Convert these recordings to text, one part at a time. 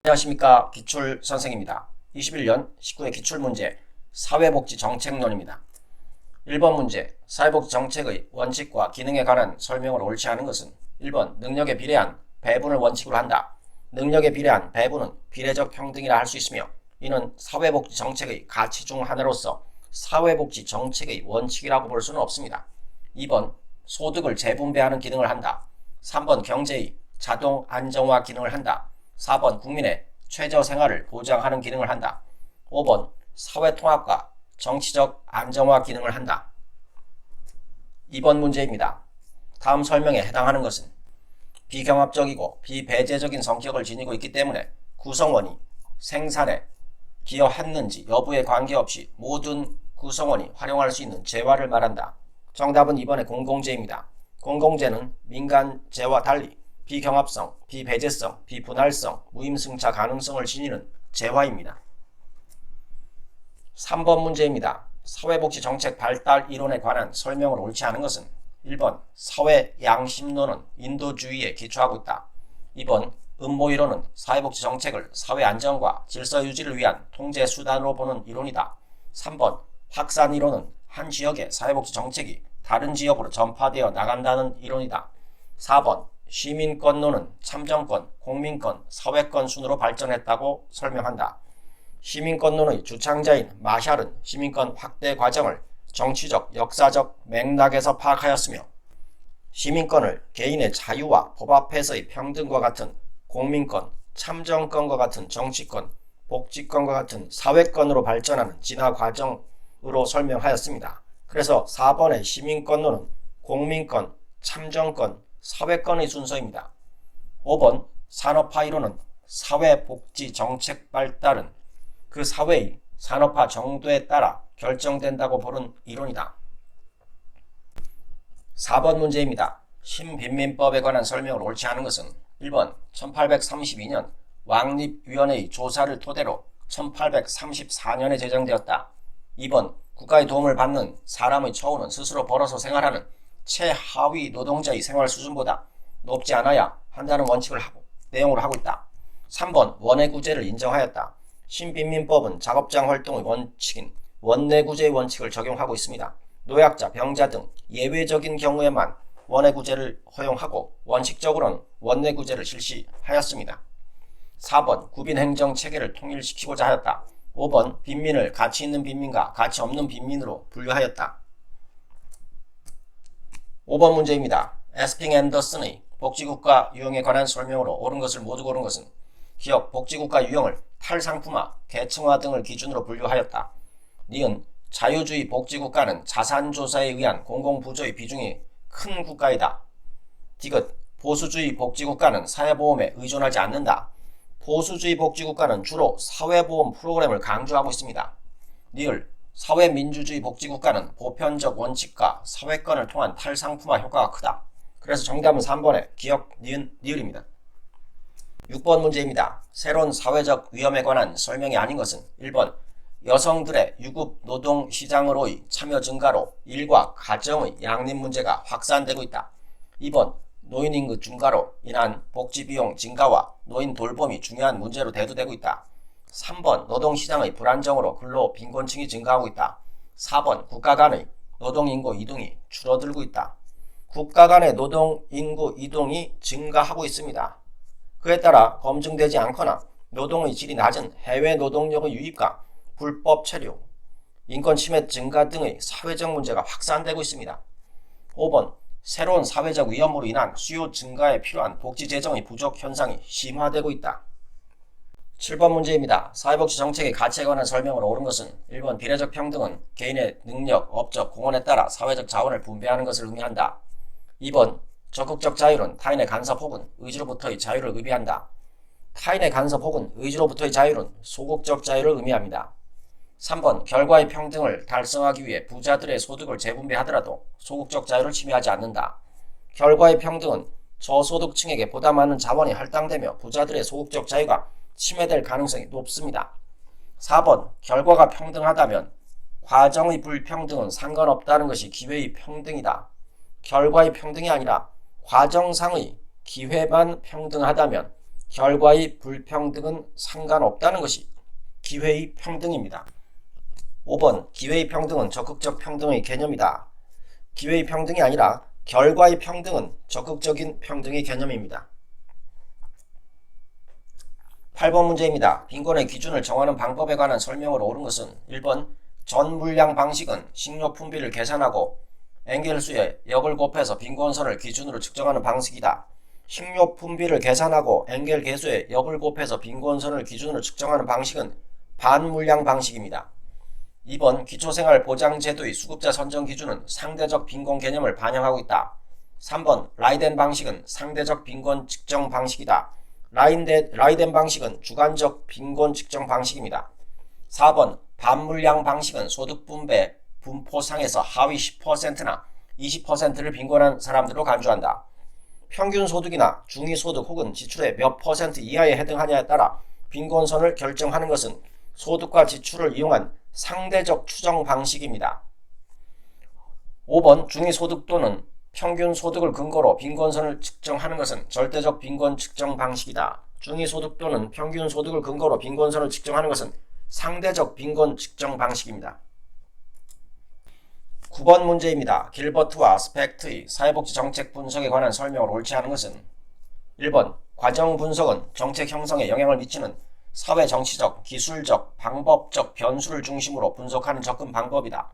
안녕하십니까. 기출선생입니다. 21년 19회 기출문제 사회복지정책론입니다. 1번 문제 사회복지정책의 원칙과 기능에 관한 설명을 옳지 않은 것은 1번 능력에 비례한 배분을 원칙으로 한다. 능력에 비례한 배분은 비례적 평등이라 할 수 있으며 이는 사회복지정책의 가치 중 하나로서 사회복지정책의 원칙이라고 볼 수는 없습니다. 2번 소득을 재분배하는 기능을 한다. 3번 경제의 자동 안정화 기능을 한다. 4번 국민의 최저 생활을 보장하는 기능을 한다. 5번 사회통합과 정치적 안정화 기능을 한다. 2번 문제입니다. 다음 설명에 해당하는 것은 비경합적이고 비배제적인 성격을 지니고 있기 때문에 구성원이 생산에 기여했는지 여부에 관계없이 모든 구성원이 활용할 수 있는 재화를 말한다. 정답은 2번의 공공재입니다. 공공재는 민간재와 달리 비경합성, 비배제성, 비분할성, 무임승차 가능성을 지니는 재화입니다. 3번 문제입니다. 사회복지정책 발달 이론에 관한 설명을 옳지 않은 것은 1번 사회양심론은 인도주의에 기초하고 있다. 2번 음모이론은 사회복지정책을 사회안정과 질서유지를 위한 통제수단으로 보는 이론이다. 3번 확산이론은 한 지역의 사회복지정책이 다른 지역으로 전파되어 나간다는 이론이다. 4번 시민권론은 참정권, 공민권, 사회권 순으로 발전했다고 설명한다. 시민권론의 주창자인 마샬은 시민권 확대 과정을 정치적, 역사적 맥락에서 파악하였으며 시민권을 개인의 자유와 법 앞에서의 평등과 같은 공민권, 참정권과 같은 정치권, 복지권과 같은 사회권으로 발전하는 진화 과정으로 설명하였습니다. 그래서 4번의 시민권론은 공민권, 참정권, 사회권의 순서입니다. 5번 산업화 이론은 사회복지 정책 발달은 그 사회의 산업화 정도에 따라 결정된다고 보는 이론이다. 4번 문제입니다. 신빈민법에 관한 설명을 옳지 않은 것은 1번 1832년 왕립위원회의 조사를 토대로 1834년에 제정되었다. 2번 국가의 도움을 받는 사람의 처우는 스스로 벌어서 생활하는 최하위 노동자의 생활 수준보다 높지 않아야 한다는 원칙을 내용으로 하고 있다. 3번 원외구제를 인정하였다. 신빈민법은 작업장 활동의 원칙인 원내구제의 원칙을 적용하고 있습니다. 노약자, 병자 등 예외적인 경우에만 원외구제를 허용하고 원칙적으로는 원내구제를 실시하였습니다. 4번 구빈행정체계를 통일시키고자 하였다. 5번 빈민을 가치 있는 빈민과 가치 없는 빈민으로 분류하였다. 5번 문제입니다. 에스핑 앤더슨의 복지국가 유형에 관한 설명으로 옳은 것을 모두 고른 것은 기업 복지국가 유형을 탈상품화, 계층화 등을 기준으로 분류하였다. 니은 자유주의 복지국가는 자산조사에 의한 공공부조의 비중이 큰 국가이다. 디귿 보수주의 복지국가는 사회보험에 의존하지 않는다. 보수주의 복지국가는 주로 사회보험 프로그램을 강조하고 있습니다. 니을 사회민주주의 복지국가는 보편적 원칙과 사회권을 통한 탈상품화 효과가 크다. 그래서 정답은 3번의 기역, 니은, 니을입니다. 6번 문제입니다. 새로운 사회적 위험에 관한 설명이 아닌 것은 1번 여성들의 유급 노동 시장으로의 참여 증가로 일과 가정의 양립 문제가 확산되고 있다. 2번 노인 인구 증가로 인한 복지비용 증가와 노인 돌봄이 중요한 문제로 대두되고 있다. 3번 노동시장의 불안정으로 근로 빈곤층이 증가하고 있다. 4번 국가 간의 노동인구 이동이 줄어들고 있다. 국가 간의 노동인구 이동이 증가하고 있습니다. 그에 따라 검증되지 않거나 노동의 질이 낮은 해외 노동력의 유입과 불법 체류, 인권 침해 증가 등의 사회적 문제가 확산되고 있습니다. 5번 새로운 사회적 위험으로 인한 수요 증가에 필요한 복지 재정의 부족 현상이 심화되고 있다. 7번 문제입니다. 사회복지 정책의 가치에 관한 설명을 옳은 것은 1번 비례적 평등은 개인의 능력, 업적, 공헌에 따라 사회적 자원을 분배하는 것을 의미한다. 2번 적극적 자유는 타인의 간섭 혹은 의지로부터의 자유를 의미한다. 타인의 간섭 혹은 의지로부터의 자유는 소극적 자유를 의미합니다. 3번 결과의 평등을 달성하기 위해 부자들의 소득을 재분배하더라도 소극적 자유를 침해하지 않는다. 결과의 평등은 저소득층에게 보다 많은 자원이 할당되며 부자들의 소극적 자유가 침해될 가능성이 높습니다. 4번 결과가 평등하다면 과정의 불평등은 상관없다는 것이 기회의 평등이다. 결과의 평등이 아니라 과정상의 기회만 평등하다면 결과의 불평등은 상관없다는 것이 기회의 평등입니다. 5번 기회의 평등은 적극적 평등의 개념이다. 기회의 평등이 아니라 결과의 평등은 적극적인 평등의 개념입니다. 8번 문제입니다. 빈곤의 기준을 정하는 방법에 관한 설명으로 옳은 것은 1번 전물량 방식은 식료품비를 계산하고 엔겔수의 역을 곱해서 빈곤선을 기준으로 측정하는 방식이다. 식료품비를 계산하고 엔겔 계수의 역을 곱해서 빈곤선을 기준으로 측정하는 방식은 반물량 방식입니다. 2번 기초생활보장제도의 수급자 선정 기준은 상대적 빈곤 개념을 반영하고 있다. 3번 라이덴 방식은 상대적 빈곤 측정 방식이다. 라이덴 방식은 주관적 빈곤 측정 방식입니다. 4번 반물량 방식은 소득분배 분포상에서 하위 10%나 20%를 빈곤한 사람들로 간주한다. 평균 소득이나 중위소득 혹은 지출의 몇 퍼센트 이하에 해당하냐에 따라 빈곤선을 결정하는 것은 소득과 지출을 이용한 상대적 추정 방식입니다. 5번 중위소득 또는 평균 소득을 근거로 빈곤선을 측정하는 것은 절대적 빈곤 측정 방식이다. 중위소득 또는 평균 소득을 근거로 빈곤선을 측정하는 것은 상대적 빈곤 측정 방식입니다. 9번 문제입니다. 길버트와 스펙트의 사회복지 정책 분석에 관한 설명을 옳지 않은 것은 1번 과정 분석은 정책 형성에 영향을 미치는 사회 정치적, 기술적, 방법적 변수를 중심으로 분석하는 접근 방법이다.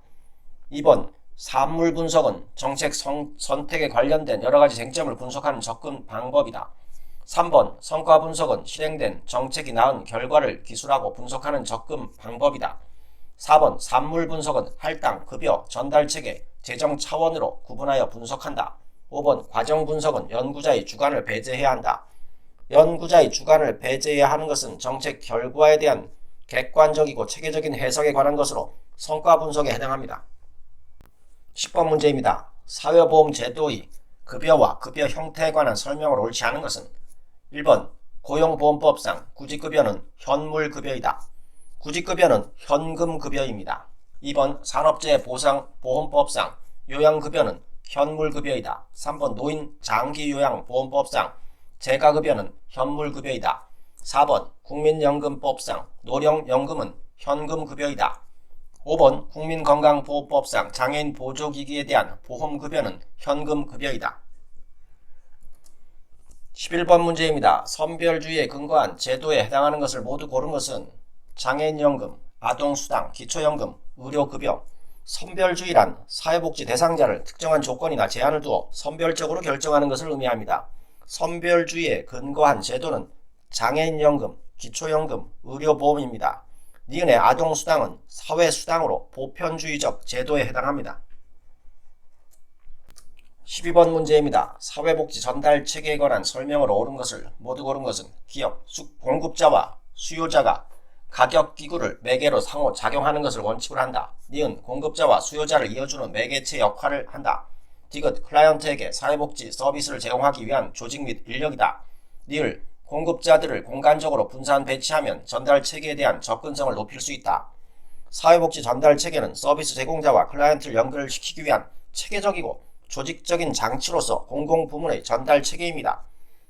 2번 산물 분석은 정책 선택에 관련된 여러가지 쟁점을 분석하는 접근 방법이다. 3번 성과 분석은 실행된 정책이 낳은 결과를 기술하고 분석하는 접근 방법이다. 4번 산물 분석은 할당, 급여, 전달체계, 재정 차원으로 구분하여 분석한다. 5번 과정 분석은 연구자의 주관을 배제해야 한다. 연구자의 주관을 배제해야 하는 것은 정책 결과에 대한 객관적이고 체계적인 해석에 관한 것으로 성과 분석에 해당합니다. 10번 문제입니다. 사회보험제도의 급여와 급여 형태에 관한 설명을 옳지 않은 것은 1번 고용보험법상 구직급여는 현물급여이다. 구직급여는 현금급여입니다. 2번 산업재해보상보험법상 요양급여는 현물급여이다. 3번 노인장기요양보험법상 재가급여는 현물급여이다. 4번 국민연금법상 노령연금은 현금급여이다. 5번 국민건강보호법상 장애인 보조기기에 대한 보험급여는 현금급여이다. 11번 문제입니다. 선별주의에 근거한 제도에 해당하는 것을 모두 고른 것은 장애인연금, 아동수당, 기초연금, 의료급여. 선별주의란 사회복지 대상자를 특정한 조건이나 제한을 두어 선별적으로 결정하는 것을 의미합니다. 선별주의에 근거한 제도는 장애인연금, 기초연금, 의료보험입니다. 니은의 아동수당은 사회수당으로 보편주의적 제도에 해당합니다. 12번 문제입니다. 사회복지 전달체계에 관한 설명으로 옳은 것을 모두 고른 것은 기업, 공급자와 수요자가 가격기구를 매개로 상호 작용하는 것을 원칙으로 한다. 니은 공급자와 수요자를 이어주는 매개체 역할을 한다. 디귿 클라이언트에게 사회복지 서비스를 제공하기 위한 조직 및 인력이다. 니을 공급자들을 공간적으로 분산 배치하면 전달체계에 대한 접근성을 높일 수 있다. 사회복지 전달체계는 서비스 제공자와 클라이언트를 연결시키기 위한 체계적이고 조직적인 장치로서 공공부문의 전달체계입니다.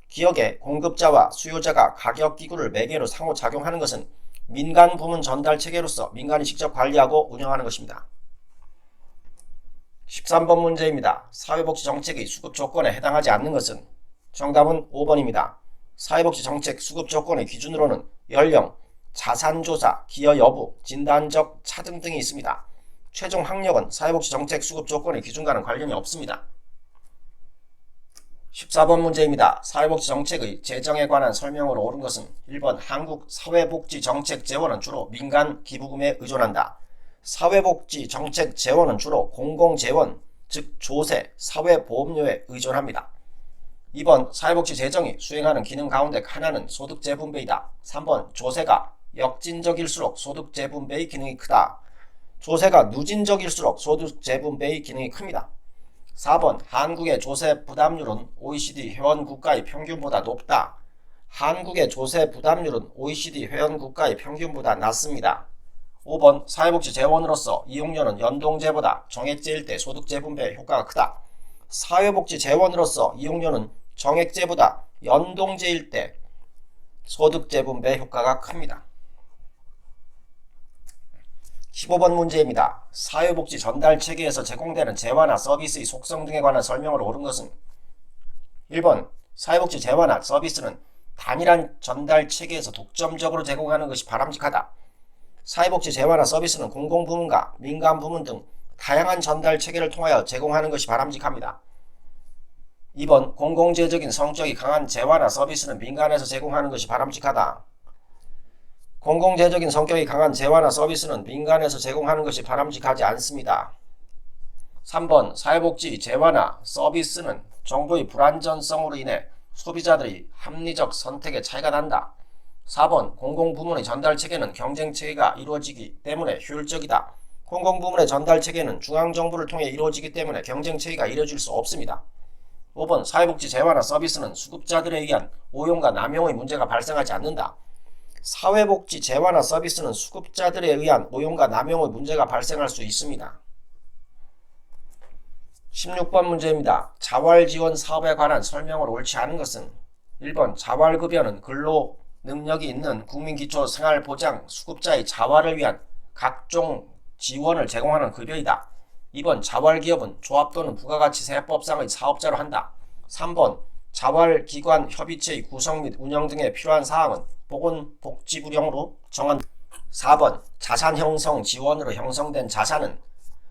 기업의 공급자와 수요자가 가격기구를 매개로 상호작용하는 것은 민간부문 전달체계로서 민간이 직접 관리하고 운영하는 것입니다. 13번 문제입니다. 사회복지정책의 수급조건에 해당하지 않는 것은 정답은 5번입니다. 사회복지정책 수급조건의 기준으로는 연령, 자산조사, 기여 여부, 진단적 차등 등이 있습니다. 최종 학력은 사회복지정책 수급조건의 기준과는 관련이 없습니다. 14번 문제입니다. 사회복지정책의 재정에 관한 설명으로 옳은 것은 1번 한국사회복지정책재원은 주로 민간 기부금에 의존한다. 사회복지정책재원은 주로 공공재원, 즉 조세, 사회보험료에 의존합니다. 2번 사회복지재정이 수행하는 기능 가운데 하나는 소득재분배이다. 3번 조세가 역진적일수록 소득재분배의 기능이 크다. 조세가 누진적일수록 소득재분배의 기능이 큽니다. 4번 한국의 조세 부담률은 OECD 회원국가의 평균보다 높다. 한국의 조세 부담률은 OECD 회원국가의 평균보다 낮습니다. 5번 사회복지재원으로서 이용료는 연동제보다 정액제일 때 소득재분배 효과가 크다. 사회복지재원으로서 이용료는 정액제보다 연동제일 때 소득 재분배 효과가 큽니다. 15번 문제입니다. 사회복지 전달 체계에서 제공되는 재화나 서비스의 속성 등에 관한 설명으로 옳은 것은 1번 사회복지 재화나 서비스는 단일한 전달 체계에서 독점적으로 제공하는 것이 바람직하다. 사회복지 재화나 서비스는 공공부문과 민간부문 등 다양한 전달 체계를 통하여 제공하는 것이 바람직합니다. 2번 공공재적인 성격이 강한 재화나 서비스는 민간에서 제공하는 것이 바람직하다. 공공재적인 성격이 강한 재화나 서비스는 민간에서 제공하는 것이 바람직하지 않습니다. 3번 사회복지 재화나 서비스는 정보의 불안전성으로 인해 소비자들의 합리적 선택에 차이가 난다. 4번 공공부문의 전달체계는 경쟁체계가 이루어지기 때문에 효율적이다. 공공부문의 전달체계는 중앙정부를 통해 이루어지기 때문에 경쟁체계가 이루어질 수 없습니다. 5번 사회복지 재화나 서비스는 수급자들에 의한 오용과 남용의 문제가 발생하지 않는다. 사회복지 재화나 서비스는 수급자들에 의한 오용과 남용의 문제가 발생할 수 있습니다. 16번 문제입니다. 자활지원 사업에 관한 설명으로 옳지 않은 것은 1번 자활급여는 근로 능력이 있는 국민기초생활보장 수급자의 자활을 위한 각종 지원을 제공하는 급여이다. 2번 자활기업은 조합 또는 부가가치세법상의 사업자로 한다. 3번 자활기관 협의체의 구성 및 운영 등에 필요한 사항은 보건복지부령으로 정한다. 4번 자산 형성 지원으로 형성된 자산은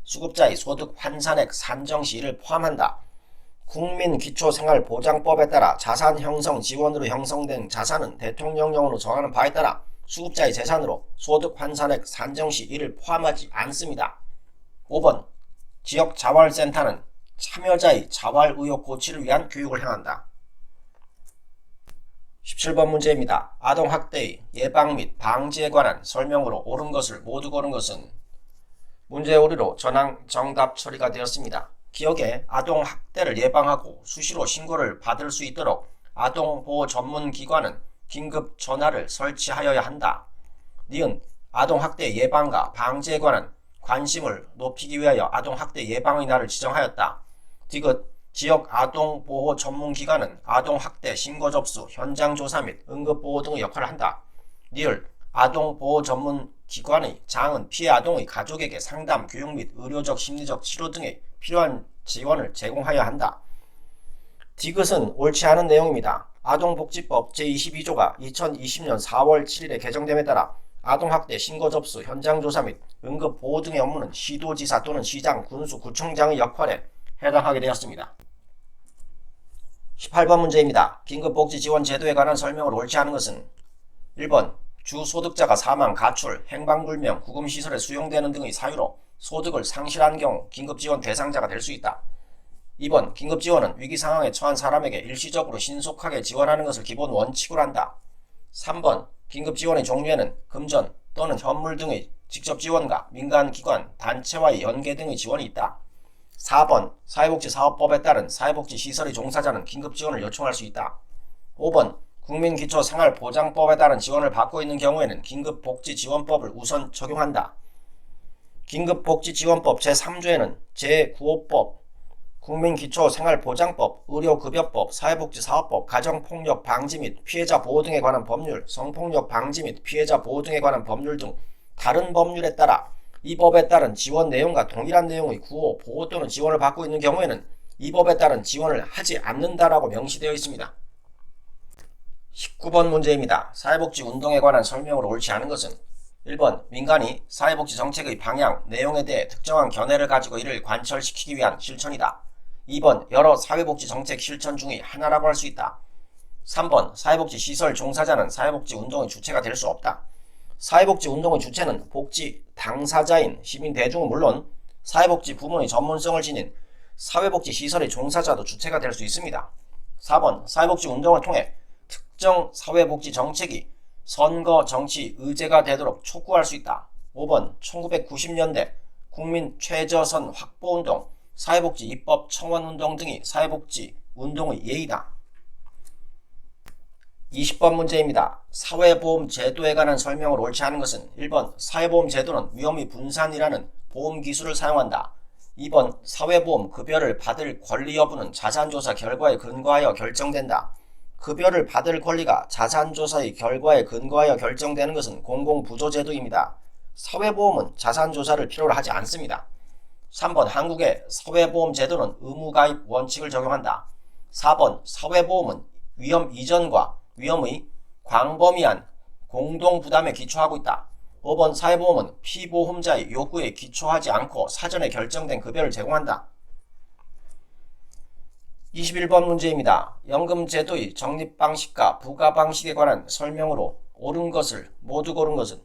수급자의 소득 환산액 산정 시 이를 포함한다. 국민기초생활보장법에 따라 자산 형성 지원으로 형성된 자산은 대통령령으로 정하는 바에 따라 수급자의 재산으로 소득 환산액 산정 시 이를 포함하지 않습니다. 5번 지역자활센터는 참여자의 자활 의욕 고취를 위한 교육을 행한다. 17번 문제입니다. 아동학대의 예방 및 방지에 관한 설명으로 옳은 것을 모두 고른 것은 문제 오류로 전항 정답 처리가 되었습니다. 기억에 아동학대를 예방하고 수시로 신고를 받을 수 있도록 아동보호 전문기관은 긴급 전화를 설치하여야 한다. 니은 아동학대 예방과 방지에 관한 관심을 높이기 위하여 아동학대 예방의 날을 지정하였다. 디귿 지역 아동보호 전문기관은 아동학대 신고 접수, 현장조사 및 응급보호 등의 역할을 한다. 니을 아동보호 전문기관의 장은 피해 아동의 가족에게 상담, 교육 및 의료적, 심리적 치료 등의 필요한 지원을 제공하여야 한다. 디귿은 옳지 않은 내용입니다. 아동복지법 제22조가 2020년 4월 7일에 개정됨에 따라 아동학대 신고 접수, 현장조사 및 응급보호 등의 업무는 시도지사 또는 시장, 군수, 구청장의 역할에 해당하게 되었습니다. 18번 문제입니다. 긴급복지지원제도에 관한 설명을 옳지 않은 것은 1번 주소득자가 사망, 가출, 행방불명, 구금시설에 수용되는 등의 사유로 소득을 상실한 경우 긴급지원 대상자가 될 수 있다. 2번 긴급지원은 위기상황에 처한 사람에게 일시적으로 신속하게 지원하는 것을 기본 원칙으로 한다. 3번 긴급지원의 종류에는 금전 또는 현물 등의 직접 지원과 민간기관, 단체와의 연계 등의 지원이 있다. 4번 사회복지사업법에 따른 사회복지시설의 종사자는 긴급지원을 요청할 수 있다. 5번 국민기초생활보장법에 따른 지원을 받고 있는 경우에는 긴급복지지원법을 우선 적용한다. 긴급복지지원법 제3조에는 제9호법, 국민기초생활보장법, 의료급여법, 사회복지사업법, 가정폭력 방지 및 피해자 보호 등에 관한 법률, 성폭력 방지 및 피해자 보호 등에 관한 법률 등 다른 법률에 따라 이 법에 따른 지원 내용과 동일한 내용의 구호, 보호 또는 지원을 받고 있는 경우에는 이 법에 따른 지원을 하지 않는다라고 명시되어 있습니다. 19번 문제입니다. 사회복지운동에 관한 설명으로 옳지 않은 것은 1번 민간이 사회복지 정책의 방향, 내용에 대해 특정한 견해를 가지고 이를 관철시키기 위한 실천이다. 2번 여러 사회복지 정책 실천 중의 하나라고 할 수 있다. 3번 사회복지 시설 종사자는 사회복지 운동의 주체가 될 수 없다. 사회복지 운동의 주체는 복지 당사자인 시민 대중은 물론 사회복지 부문의 전문성을 지닌 사회복지 시설의 종사자도 주체가 될 수 있습니다. 4번 사회복지 운동을 통해 특정 사회복지 정책이 선거 정치 의제가 되도록 촉구할 수 있다. 5번 1990년대 국민 최저선 확보운동, 사회복지 입법 청원운동 등이 사회복지 운동의 예이다. 20번 문제입니다. 사회보험제도에 관한 설명을 옳지 않은 것은 1번 사회보험제도는 위험의 분산이라는 보험기술을 사용한다. 2번 사회보험 급여를 받을 권리 여부는 자산조사 결과에 근거하여 결정된다. 급여를 받을 권리가 자산조사의 결과에 근거하여 결정되는 것은 공공부조제도입니다. 사회보험은 자산조사를 필요로 하지 않습니다. 3번 한국의 사회보험제도는 의무가입 원칙을 적용한다. 4번 사회보험은 위험 이전과 위험의 광범위한 공동부담에 기초하고 있다. 5번 사회보험은 피보험자의 요구에 기초하지 않고 사전에 결정된 급여를 제공한다. 21번 문제입니다. 연금제도의 적립방식과 부과방식에 관한 설명으로 옳은 것을 모두 고른 것은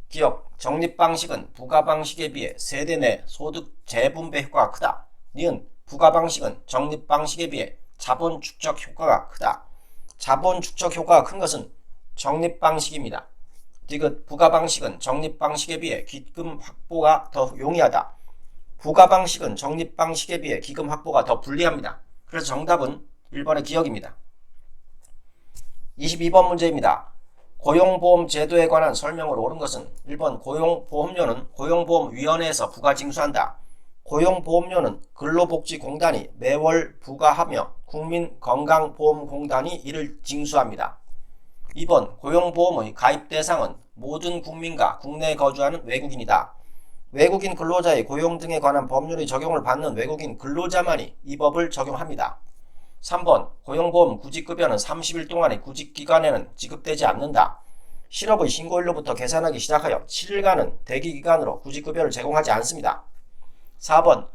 기억, 적립방식은 부과방식에 비해 세대 내 소득 재분배 효과가 크다. 니은, 부과방식은 적립방식에 비해 자본 축적 효과가 크다. 자본 축적 효과가 큰 것은 적립방식입니다. 디귿, 부과방식은 적립방식에 비해 기금 확보가 더 용이하다. 부과방식은 적립방식에 비해 기금 확보가 더 불리합니다. 그래서 정답은 1번의 기억입니다. 22번 문제입니다. 고용보험제도에 관한 설명으로 옳은 것은 1번 고용보험료는 고용보험위원회에서 부과징수한다. 고용보험료는 근로복지공단이 매월 부과하며 국민건강보험공단이 이를 징수합니다. 2번 고용보험의 가입 대상은 모든 국민과 국내에 거주하는 외국인이다. 외국인 근로자의 고용 등에 관한 법률의 적용을 받는 외국인 근로자만이 이 법을 적용합니다. 3번 고용보험 구직급여는 30일 동안의 구직기간에는 지급되지 않는다. 실업의 신고일로부터 계산하기 시작하여 7일간은 대기기간으로 구직급여를 제공하지 않습니다. 4번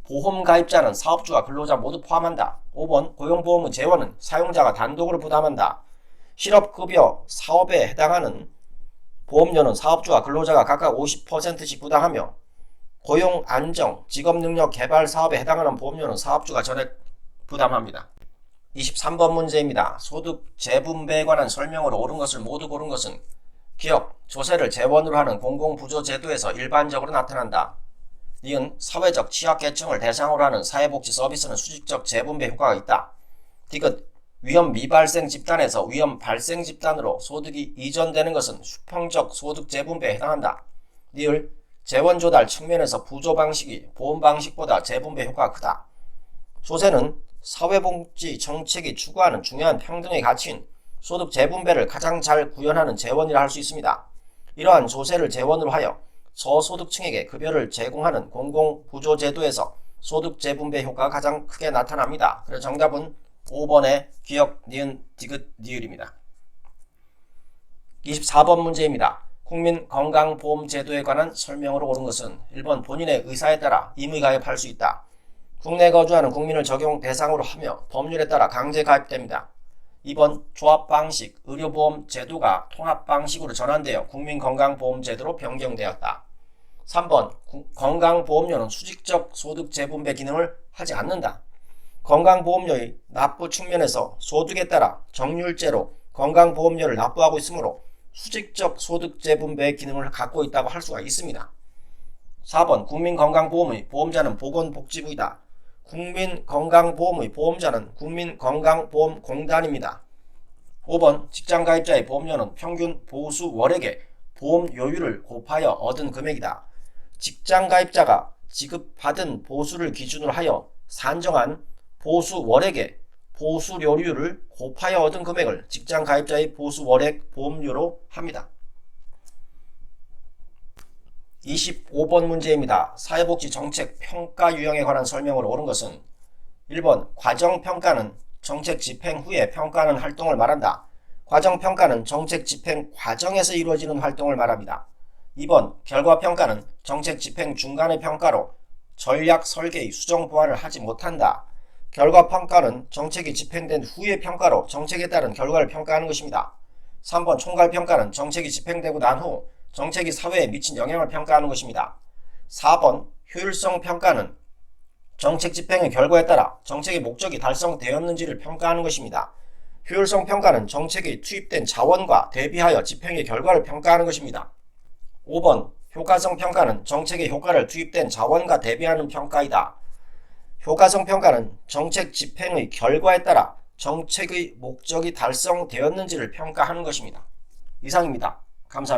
보험가입자는 사업주와 근로자 모두 포함한다. 5번 고용보험의 재원은 사용자가 단독으로 부담한다. 실업급여 사업에 해당하는 보험료는 사업주와 근로자가 각각 50%씩 부담하며 고용안정, 직업능력 개발 사업에 해당하는 보험료는 사업주가 전액 부담합니다. 23번 문제입니다. 소득 재분배에 관한 설명으로 옳은 것을 모두 고른 것은 기업, 조세를 재원으로 하는 공공부조제도에서 일반적으로 나타난다. 니은 사회적 취약계층을 대상으로 하는 사회복지 서비스는 수직적 재분배 효과가 있다. 디귿 위험 미발생 집단에서 위험 발생 집단으로 소득이 이전되는 것은 수평적 소득 재분배에 해당한다. 니을 재원 조달 측면에서 부조 방식이 보험 방식보다 재분배 효과가 크다. 조세는 사회복지 정책이 추구하는 중요한 평등의 가치인 소득 재분배를 가장 잘 구현하는 재원이라 할 수 있습니다. 이러한 조세를 재원으로 하여 저소득층에게 급여를 제공하는 공공부조제도에서 소득 재분배 효과가 가장 크게 나타납니다. 그래서 정답은 5번의 기억, 니은, 디귿, 니을입니다. 24번 문제입니다. 국민건강보험제도에 관한 설명으로 옳은 것은 1번 본인의 의사에 따라 임의가입할 수 있다. 국내에 거주하는 국민을 적용 대상으로 하며 법률에 따라 강제 가입됩니다. 2번 조합방식 의료보험 제도가 통합방식으로 전환되어 국민건강보험제도로 변경되었다. 3번 건강보험료는 수직적 소득 재분배 기능을 하지 않는다. 건강보험료의 납부 측면에서 소득에 따라 정률제로 건강보험료를 납부하고 있으므로 수직적 소득 재분배 기능을 갖고 있다고 할 수가 있습니다. 4번 국민건강보험의 보험자는 보건복지부이다. 국민건강보험의 보험자는 국민건강보험공단입니다. 5번 직장가입자의 보험료는 평균 보수 월액의 보험료율을 곱하여 얻은 금액이다. 직장가입자가 지급받은 보수를 기준으로 하여 산정한 보수 월액의 보수료율을 곱하여 얻은 금액을 직장가입자의 보수 월액 보험료로 합니다. 25번 문제입니다. 사회복지 정책 평가 유형에 관한 설명으로 옳은 것은 1번 과정평가는 정책 집행 후에 평가하는 활동을 말한다. 과정평가는 정책 집행 과정에서 이루어지는 활동을 말합니다. 2번 결과평가는 정책 집행 중간의 평가로 전략 설계의 수정 보완을 하지 못한다. 결과평가는 정책이 집행된 후의 평가로 정책에 따른 결과를 평가하는 것입니다. 3번 총괄평가는 정책이 집행되고 난 후 정책이 사회에 미친 영향을 평가하는 것입니다. 4번 효율성 평가는 정책 집행의 결과에 따라 정책의 목적이 달성되었는지를 평가하는 것입니다. 효율성 평가는 정책에 투입된 자원과 대비하여 집행의 결과를 평가하는 것입니다. 5번 효과성 평가는 정책의 효과를 투입된 자원과 대비하는 평가이다. 효과성 평가는 정책 집행의 결과에 따라 정책의 목적이 달성되었는지를 평가하는 것입니다. 이상입니다. 감사합니다.